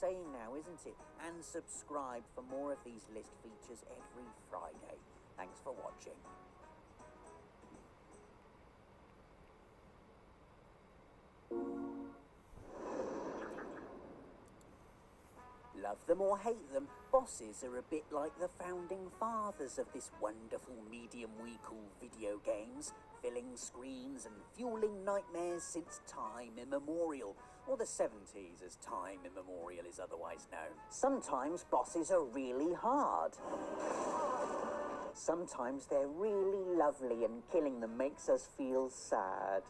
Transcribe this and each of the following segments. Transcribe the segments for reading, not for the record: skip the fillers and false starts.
saying now, isn't it? And subscribe for more of these list features every Friday. Thanks for watching. Love them or hate them, bosses are a bit like the founding fathers of this wonderful medium we call video games, filling screens and fueling nightmares since time immemorial, or the 70s as time immemorial is otherwise known. Sometimes bosses are really hard. Sometimes they're really lovely and killing them makes us feel sad.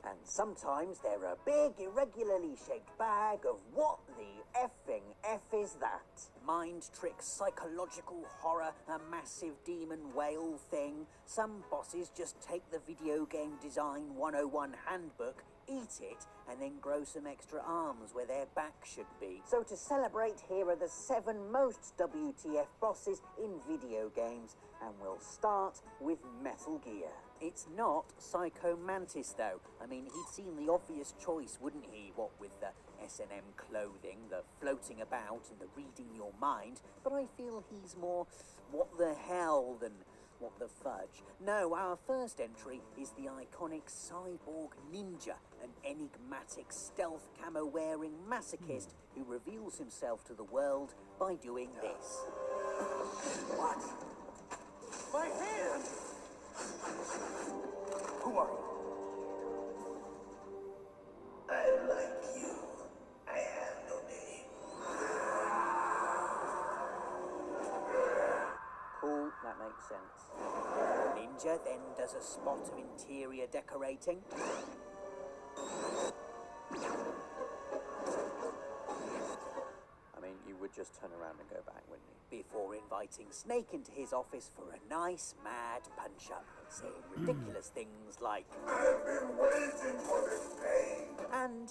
And sometimes they're a big, irregularly shaped bag of what the effing F is that? Mind tricks, psychological horror, a massive demon whale thing. Some bosses just take the video game design 101 handbook, eat it, and then grow some extra arms where their back should be. So to celebrate, here are the 7 most WTF bosses in video games, and we'll start with Metal Gear. It's not Psycho Mantis, though. I mean, he'd seen the obvious choice, wouldn't he? What with the S&M clothing, the floating about, and the reading your mind. But I feel he's more what the hell than what the fudge. No, our first entry is the iconic Cyborg Ninja, an enigmatic stealth camo-wearing masochist who reveals himself to the world by doing this. What? My hand! Who are you? I like you. I have no name. Cool, that makes sense. Ninja then does a spot of interior decorating. I mean, you would just turn around and go back, wouldn't you? Before inviting Snake into his office for a nice, mad punch-up, saying ridiculous things like, I've been waiting for this day. and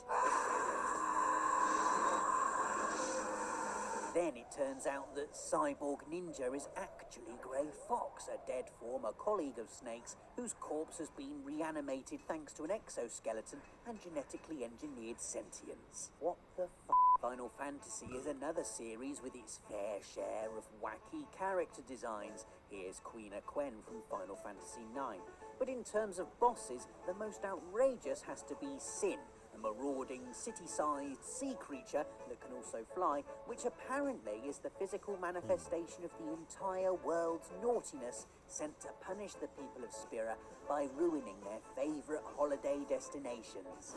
then it turns out that Cyborg Ninja is actually Grey Fox, a dead former colleague of Snake's whose corpse has been reanimated thanks to an exoskeleton and genetically engineered sentience. What the f***? Final Fantasy is another series with its fair share of wacky character designs. Here's Queen Aquen from Final Fantasy IX. But in terms of bosses, the most outrageous has to be Sin, a marauding, city-sized sea creature that can also fly, which apparently is the physical manifestation of the entire world's naughtiness sent to punish the people of Spira by ruining their favourite holiday destinations.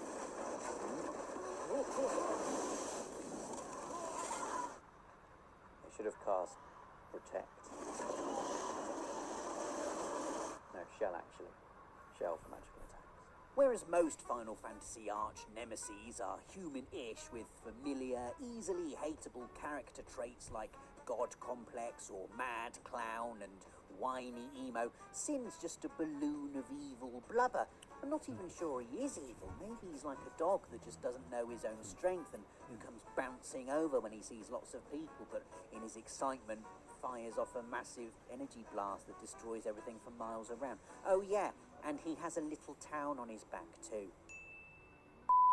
They should have cast Protect. No, Shell actually. Shell for magical attacks. Whereas most Final Fantasy arch-nemeses are human-ish with familiar, easily hateable character traits like God Complex or Mad Clown and whiny emo, Sin's just a balloon of evil blubber. I'm not even sure he is evil. Maybe he's like a dog that just doesn't know his own strength and who comes bouncing over when he sees lots of people, but in his excitement fires off a massive energy blast that destroys everything for miles around. Oh yeah, and he has a little town on his back too.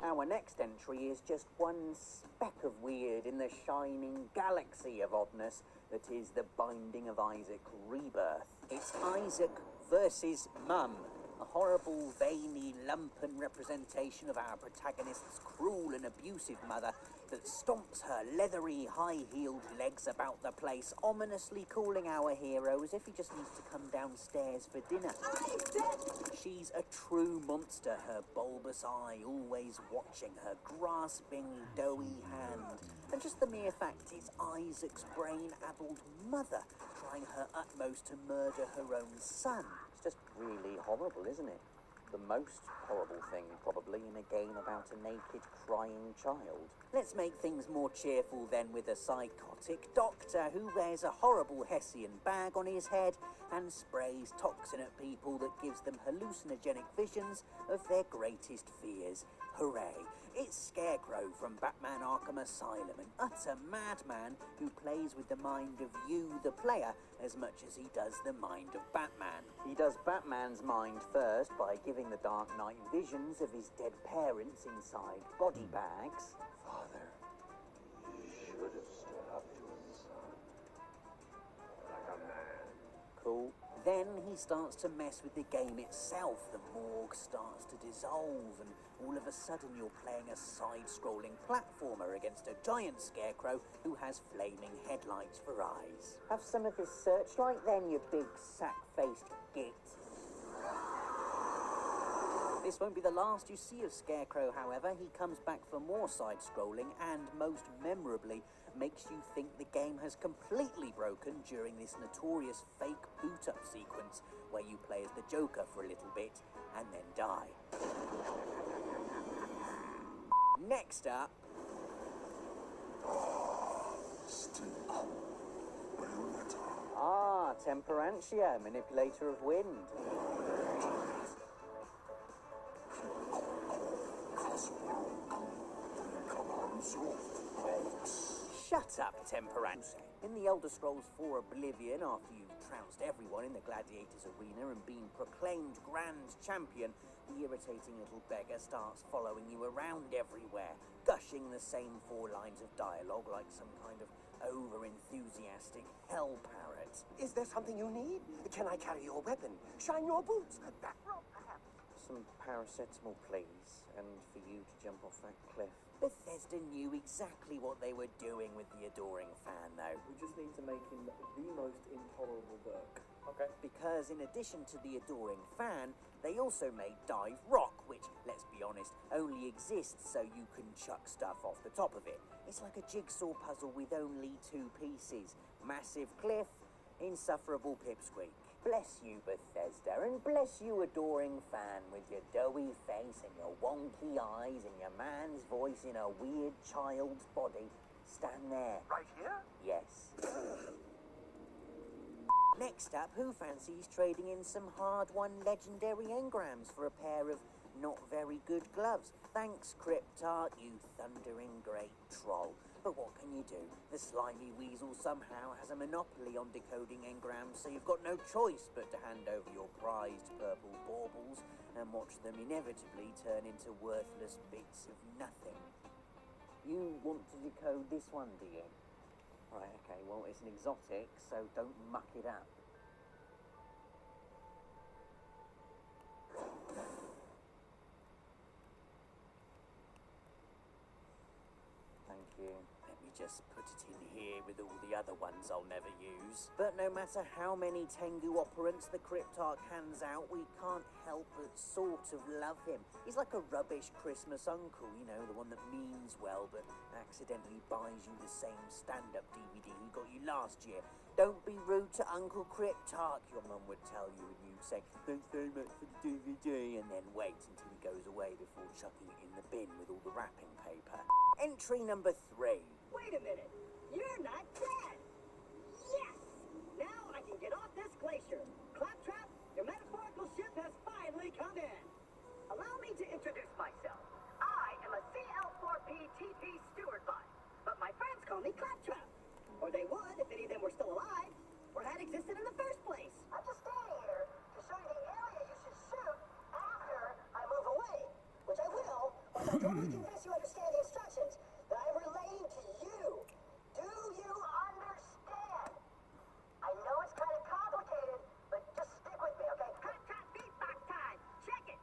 Our next entry is just one speck of weird in the shining galaxy of oddness that is The Binding of Isaac Rebirth. It's Isaac versus Mum, a horrible, veiny, lumpen representation of our protagonist's cruel and abusive mother that stomps her leathery, high-heeled legs about the place, ominously calling our hero as if he just needs to come downstairs for dinner. She's a true monster, her bulbous eye always watching, her grasping, doughy hand. And just the mere fact it's Isaac's brain-addled mother trying her utmost to murder her own son. It's just really horrible, isn't it? The most horrible thing, probably, in a game about a naked, crying child. Let's make things more cheerful then with a psychotic doctor who wears a horrible Hessian bag on his head and sprays toxin at people that gives them hallucinogenic visions of their greatest fears. Hooray! It's Scarecrow from Batman Arkham Asylum, an utter madman who plays with the mind of you, the player, as much as he does the mind of Batman. He does Batman's mind first by giving the Dark Knight visions of his dead parents inside body bags. Father, starts to mess with the game itself. The morgue starts to dissolve, and all of a sudden you're playing a side-scrolling platformer against a giant scarecrow who has flaming headlights for eyes. Have some of this searchlight then, you big sack-faced git. This won't be the last you see of Scarecrow, however. He comes back for more side-scrolling and, most memorably, makes you think the game has completely broken during this notorious fake boot-up sequence where you play as the Joker for a little bit and then die. Next up... Ah, Temperantia, manipulator of wind. Shut up, Temperantia. In the Elder Scrolls IV Oblivion, after you've trounced everyone in the Gladiators arena and been proclaimed Grand Champion, the irritating little beggar starts following you around everywhere, gushing the same 4 lines of dialogue like some kind of over-enthusiastic hell parrot. Is there something you need? Can I carry your weapon? Shine your boots? That rope, perhaps? Some paracetamol, please, and for you to jump off that cliff. Bethesda knew exactly what they were doing with the adoring fan, though. We just need to make him the most intolerable Burke. Okay. Because in addition to the adoring fan, they also made Dive Rock, which, let's be honest, only exists so you can chuck stuff off the top of it. It's like a jigsaw puzzle with only 2 pieces. Massive cliff, insufferable pipsqueak. Bless you, Bethesda, and bless you, adoring fan, with your doughy face and your wonky eyes and your man's voice in a weird child's body. Stand there. Right here? Yes. Next up, who fancies trading in some hard-won legendary engrams for a pair of not very good gloves? Thanks, Cryptart, you thundering great troll. But what can you do? The slimy weasel somehow has a monopoly on decoding engrams, so you've got no choice but to hand over your prized purple baubles and watch them inevitably turn into worthless bits of nothing. You want to decode this one, do you? Right, okay, well, it's an exotic, so don't muck it up. Thank you. Let me just put it in here with all the other ones I'll never use. But no matter how many Tengu operants the Cryptarch hands out, we can't help but sort of love him. He's like a rubbish Christmas uncle, you know, the one that means well but accidentally buys you the same stand-up DVD he got you last year. Don't be rude to Uncle Cryptarch, your mum would tell you, and you'd say, thanks very much for the DVD, and then wait until he goes away before chucking it in the bin with all the wrapping paper. Entry number 3. Wait a minute. You're not dead. Yes! Now I can get off this glacier. Claptrap, your metaphorical ship has finally come in. Allow me to introduce myself. I am a CL4P-TP steward bot, but my friends call me Claptrap. Or they would if any of them were still alive, or had existed in the first place. I'm just standing here to show you the area you should shoot after I move away, which I will, once I totally convince you understand the instructions that I'm relaying to you. Do you understand? I know it's kind of complicated, but just stick with me, okay? Cut beatbox time. Check it.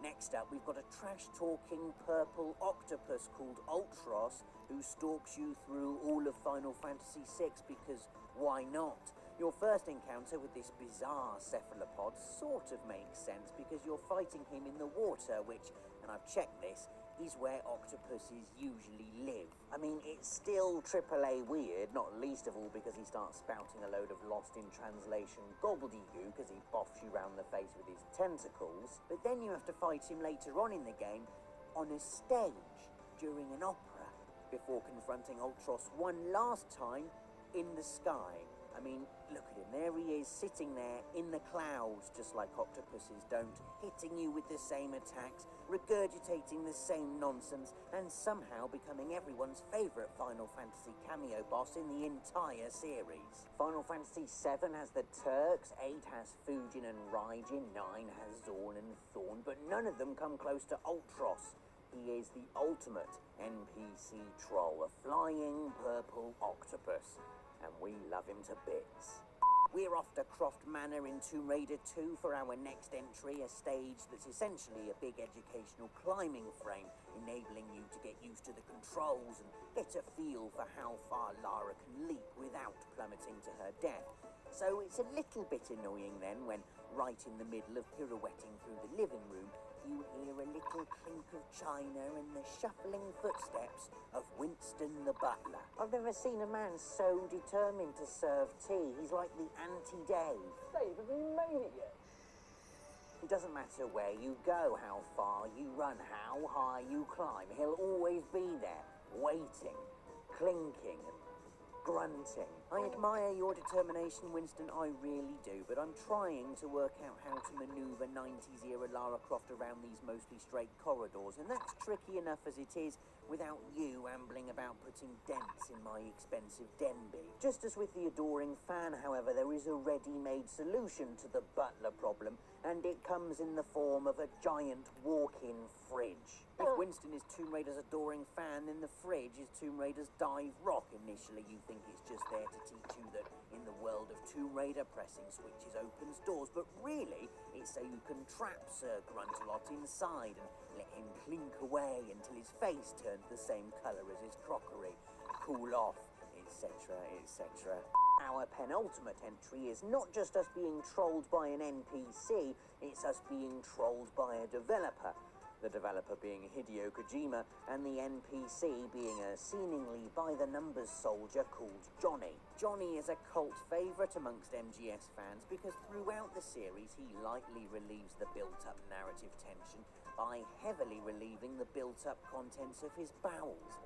Next up, we've got a trash-talking purple octopus called Ultros who stalks you through all of Final Fantasy VI because why not? Your first encounter with this bizarre cephalopod sort of makes sense because you're fighting him in the water, which, and I've checked this, is where octopuses usually live. I mean, it's still AAA weird, not least of all because he starts spouting a load of lost-in-translation gobbledygook as he boffs you round the face with his tentacles. But then you have to fight him later on in the game on a stage during an opera before confronting Ultros one last time in the sky. I mean, look at him. There he is, sitting there in the clouds, just like octopuses don't, hitting you with the same attacks, regurgitating the same nonsense, and somehow becoming everyone's favourite Final Fantasy cameo boss in the entire series. Final Fantasy VII has the Turks, 8 has Fujin and Raijin, 9 has Zorn and Thorn, but none of them come close to Ultros. He is the ultimate NPC troll, a flying purple octopus, and we love him to bits. We're off to Croft Manor in Tomb Raider 2 for our next entry, a stage that's essentially a big educational climbing frame, enabling you to get used to the controls and get a feel for how far Lara can leap without plummeting to her death. So it's a little bit annoying then when, right in the middle of pirouetting through the living room, you hear a little clink of china and the shuffling footsteps of Winston the butler. I've never seen a man so determined to serve tea. He's like the anti-Dave. Dave, have you made it yet? It doesn't matter where you go, how far you run, how high you climb. He'll always be there, waiting, clinking, grunting. I admire your determination, Winston, I really do, but I'm trying to work out how to maneuver 90s-era Lara Croft around these mostly straight corridors, and that's tricky enough as it is without you ambling about putting dents in my expensive Denby. Just as with the adoring fan, however, there is a ready-made solution to the butler problem, and it comes in the form of a giant walk-in fridge. If Winston is Tomb Raider's adoring fan, then the fridge is Tomb Raider's dive rock. Initially, you think it's just there to teach you that in the world of Tomb Raider, pressing switches opens doors, but really, it's so you can trap Sir Gruntalot inside and let him clink away until his face turns the same colour as his crockery, cool off, etc., etc. Our penultimate entry is not just us being trolled by an NPC, it's us being trolled by a developer. The developer being Hideo Kojima, and the NPC being a seemingly by-the-numbers soldier called Johnny. Johnny is a cult favourite amongst MGS fans because throughout the series he lightly relieves the built-up narrative tension by heavily relieving the built-up contents of his bowels.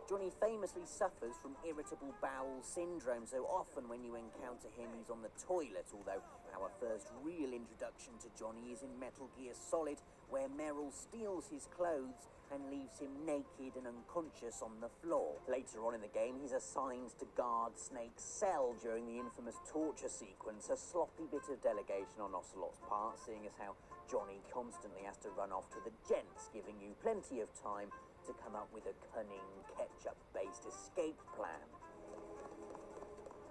Johnny famously suffers from irritable bowel syndrome, so often when you encounter him he's on the toilet, although our first real introduction to Johnny is in Metal Gear Solid, where Meryl steals his clothes and leaves him naked and unconscious on the floor. Later on in the game he's assigned to guard Snake's cell during the infamous torture sequence, a sloppy bit of delegation on Ocelot's part, seeing as how Johnny constantly has to run off to the gents, giving you plenty of time to come up with a cunning, ketchup-based escape plan.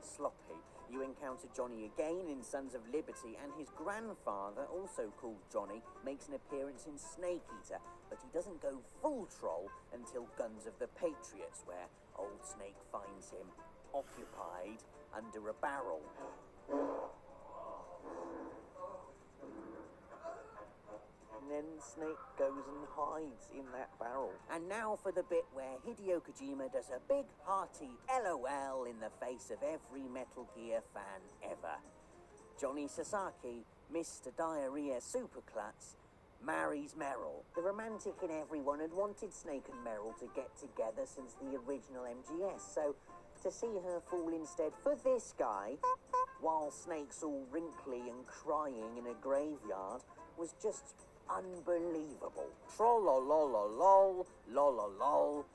Sloppy. You encounter Johnny again in Sons of Liberty, and his grandfather, also called Johnny, makes an appearance in Snake Eater, but he doesn't go full troll until Guns of the Patriots, where old Snake finds him occupied under a barrel. And then Snake goes and hides in that barrel. And now for the bit where Hideo Kojima does a big hearty LOL in the face of every Metal Gear fan ever. Johnny Sasaki, Mr. Diarrhea Superklutz, marries Meryl. The romantic in everyone had wanted Snake and Meryl to get together since the original MGS, so to see her fall instead for this guy, while Snake's all wrinkly and crying in a graveyard, was just unbelievable. Troll-lol-lol-lol, lol-lol-lol,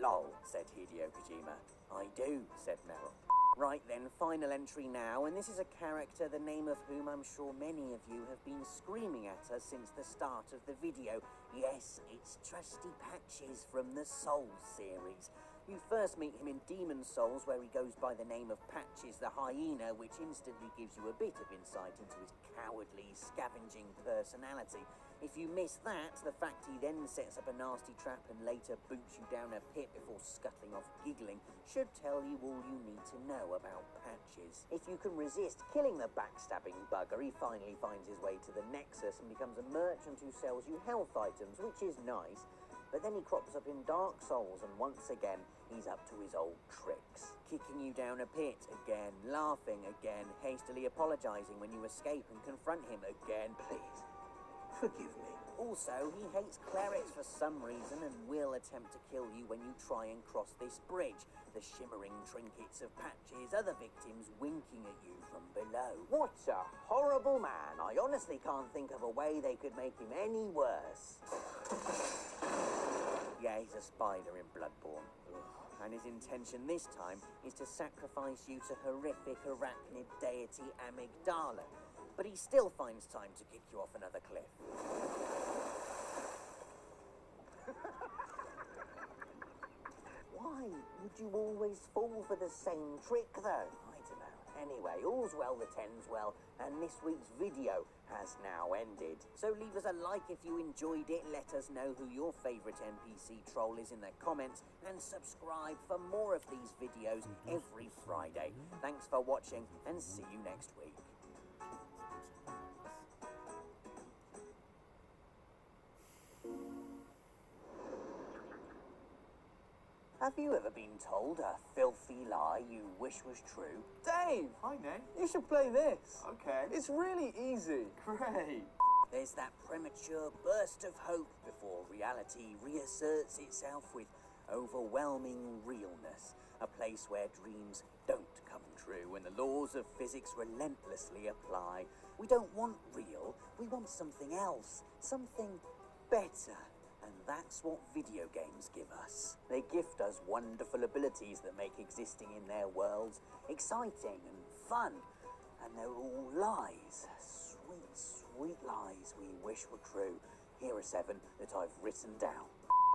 lol, said Hideo Kojima. I do, said Meryl. Right then, final entry now, and this is a character the name of whom I'm sure many of you have been screaming at us since the start of the video. Yes, it's Trusty Patches from the Souls series. You first meet him in Demon Souls, where he goes by the name of Patches the Hyena, which instantly gives you a bit of insight into his cowardly, scavenging personality. If you miss that, the fact he then sets up a nasty trap and later boots you down a pit before scuttling off giggling should tell you all you need to know about Patches. If you can resist killing the backstabbing bugger, he finally finds his way to the Nexus and becomes a merchant who sells you health items, which is nice. But then he crops up in Dark Souls, and once again, he's up to his old tricks. Kicking you down a pit again, laughing again, hastily apologising when you escape and confront him again. Please, forgive me. Also, he hates clerics for some reason and will attempt to kill you when you try and cross this bridge. the shimmering trinkets of Patch's other victims winking at you from below. What a horrible man. I honestly can't think of a way they could make him any worse. Yeah, he's a spider in Bloodborne. Ugh. And his intention this time is to sacrifice you to horrific arachnid deity Amygdala. But he still finds time to kick you off another cliff. Why would you always fall for the same trick, though? I don't know. Anyway, all's well that ends well, and this week's video has now ended. So leave us a like if you enjoyed it, let us know who your favourite NPC troll is in the comments, and subscribe for more of these videos every Friday. Thanks for watching, and see you next week. Have you ever been told a filthy lie you wish was true? Dave! Hi, Nate. You should play this. Okay. It's really easy. Great. There's that premature burst of hope before reality reasserts itself with overwhelming realness. A place where dreams don't come true and the laws of physics relentlessly apply. We don't want real, we want something else, something better. And that's what video games give us. They gift us wonderful abilities that make existing in their worlds exciting and fun. And they're all lies. Sweet, sweet lies we wish were true. Here are 7 that I've written down.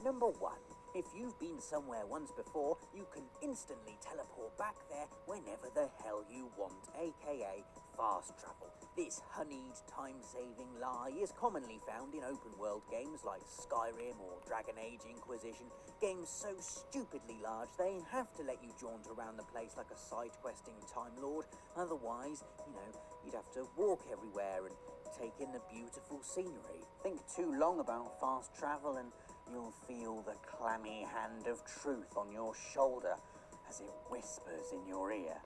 Number 1. If you've been somewhere once before, you can instantly teleport back there whenever the hell you want, aka fast travel. This honeyed, time-saving lie is commonly found in open-world games like Skyrim or Dragon Age Inquisition, games so stupidly large they have to let you jaunt around the place like a side-questing Time Lord. Otherwise, you'd have to walk everywhere and take in the beautiful scenery. Think too long about fast travel and you'll feel the clammy hand of truth on your shoulder as it whispers in your ear.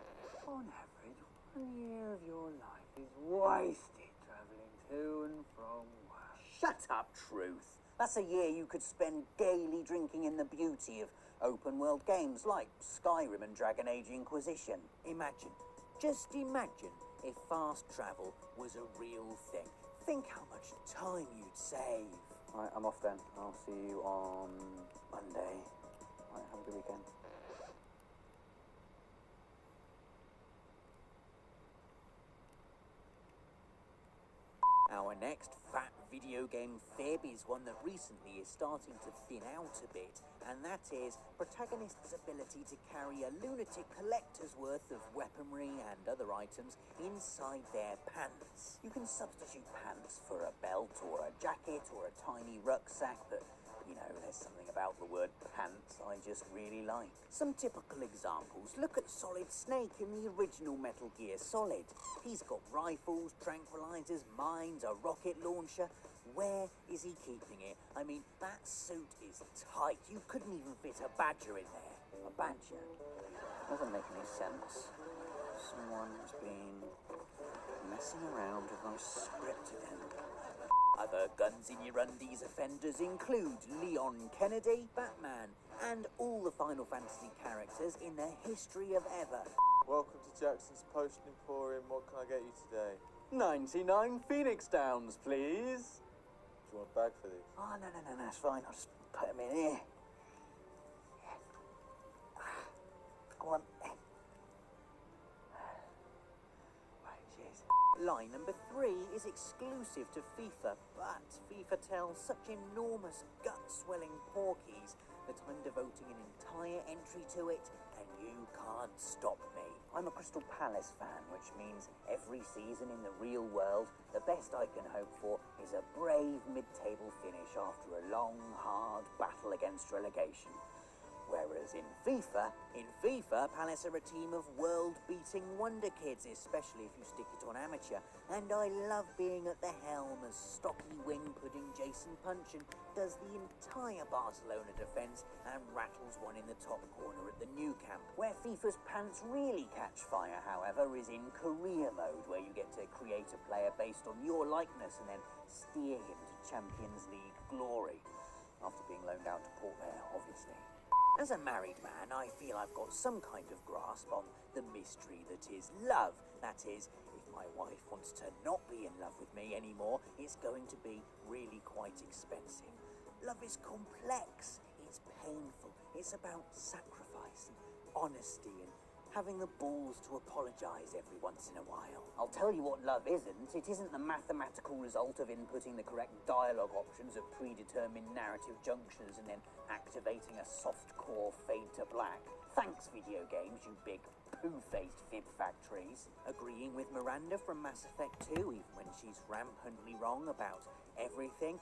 On average, 1 year of your life is wasted travelling to and from work. Shut up, truth. That's a year you could spend gaily drinking in the beauty of open-world games like Skyrim and Dragon Age Inquisition. Imagine, just imagine if fast travel was a real thing. Think how much time you'd save. Right, I'm off then. I'll see you on Monday. Right, have a good weekend. Our next fat video game fib is one that recently is starting to thin out a bit, and that is protagonists' ability to carry a lunatic collector's worth of weaponry and other items inside their pants. You can substitute pants for a belt or a jacket or a tiny rucksack, but there's something about the word pants I just really like. Some typical examples. Look at Solid Snake in the original Metal Gear Solid. He's got rifles, tranquilizers, mines, a rocket launcher. Where is he keeping it? I mean, that suit is tight. You couldn't even fit a badger in there. A badger? Doesn't make any sense. Someone's been messing around with my script again. Other guns in your undies offenders include Leon Kennedy, Batman, and all the Final Fantasy characters in the history of ever. Welcome to Jackson's Potion Emporium. What can I get you today? 99 Phoenix Downs, please. Do you want a bag for these? Oh, no, that's fine. I'll just put them in here. Go on. Right, cheers. Line number 3 is exclusive to FIFA, but FIFA tells such enormous, gut-swelling porkies that I'm devoting an entire entry to it, and you can't stop me. I'm a Crystal Palace fan, which means every season in the real world, the best I can hope for is a brave mid-table finish after a long, hard battle against relegation. Whereas in FIFA, Palace are a team of world-beating wonder kids, especially if you stick it on amateur. And I love being at the helm as stocky wing-pudding Jason Punchin does the entire Barcelona defence and rattles one in the top corner at the Nou Camp. Where FIFA's pants really catch fire, however, is in career mode, where you get to create a player based on your likeness and then steer him to Champions League glory. After being loaned out to Port Vale, obviously. As a married man, I feel I've got some kind of grasp on the mystery that is love. That is, if my wife wants to not be in love with me anymore, it's going to be really quite expensive. Love is complex, it's painful, it's about sacrifice and honesty and having the balls to apologise every once in a while. I'll tell you what love isn't. It isn't the mathematical result of inputting the correct dialogue options at predetermined narrative junctures and then activating a soft-core fade to black. Thanks, video games, you big poo-faced fib factories. Agreeing with Miranda from Mass Effect 2, even when she's rampantly wrong about everything.